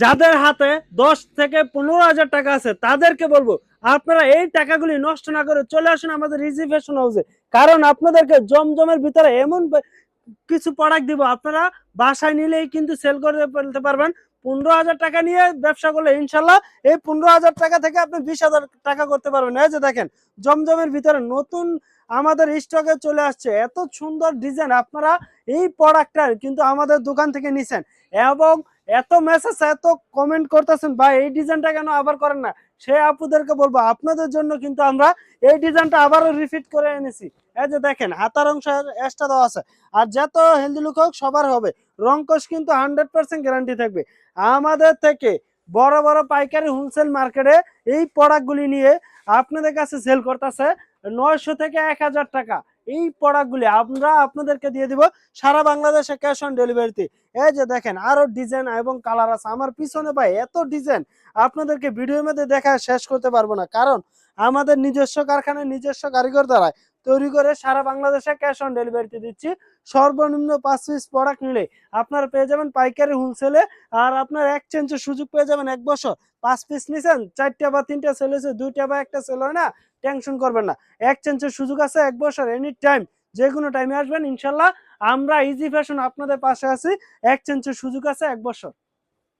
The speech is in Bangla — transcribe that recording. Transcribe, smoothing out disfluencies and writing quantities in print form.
যাদের হাতে 10 থেকে 15 হাজার টাকা আছে তাদেরকে বলবো আপনারা এই টাকাগুলি নষ্ট না করে চলে আসুন আমাদের ইজি ফ্যাশন হাউসে। কারণ আপনাদেরকে জমজমের ভিতরে এমন কিছু প্রোডাক্ট দিব, আপনারা বাসায় নিলেই কিন্তু সেল করে ফেলতে পারবেন। 15 হাজার টাকা নিয়ে ব্যবসা করলে ইনশাল্লাহ এই 15 হাজার টাকা থেকে আপনি 20 হাজার টাকা করতে পারবেন। এই যে দেখেন জমজমের ভিতরে নতুন আমাদের স্টকে চলে আসছে এত সুন্দর ডিজাইন, আপনারা এই প্রোডাক্টটা কিন্তু আমাদের দোকান থেকে নিছেন এবং এত মেসেজ এত কমেন্ট করতেছেন ভাই এই ডিজাইনটা কেন আবার করেন না, সে আপুদেরকে বলবো আপনাদের জন্য কিন্তু আমরা এই ডিজাইনটা আবারও রিপিট করে এনেছি। এই যে দেখেন হাতার অংশ এক্সট্রা দেওয়া আছে। আর যত হেলদি লুক হোক সবার হবে, রংকশ কিন্তু 100% গ্যারান্টি থাকবে। আমাদের থেকে বড় বড় পাইকারি হোলসেল মার্কেটে এই প্রোডাক্টগুলি নিয়ে আপনাদের কাছে সেল করতেছে 900 থেকে 1000 টাকা। এই প্রোডাক্টগুলি আমরা আপনাদেরকে দিয়ে দিব সারা বাংলাদেশে ক্যাশ অন ডেলিভারিতে। এই যে দেখেন আরো ডিজাইন এবং কালার আছে আমার পিছনে ভাই, এত ডিজাইন আপনাদেরকে ভিডিওর মধ্যে দেখা শেষ করতে পারবো না। কারণ আমাদের নিজস্ব কারখানায় নিজস্ব কারিগর দ্বারা তৈরি করে সারা বাংলাদেশে ক্যাশ অন ডেলিভারিতে দিচ্ছি। সর্বনিম্ন 5 পিস প্রোডাক্ট নিলে আপনারা পেয়ে যাবেন পাইকারি হোলসেলে। আর আপনার এক্সচেঞ্জের সুযোগ পেয়ে যাবেন 1 বছর। 5 পিস নিছেন, 4টা বা 3টা সেল হয়েছে, 2টা বা 1টা সেল হয় না, টেনশন করবেন না, এক্সচেঞ্জের সুযোগ আছে 1 বছর। এনি টাইম যে কোনো টাইমে আসবেন ইনশাল্লাহ, আমরা ইজি ফ্যাশন আপনাদের পাশে আছি, এক্সচেঞ্জের সুযোগ আছে 1 বছর।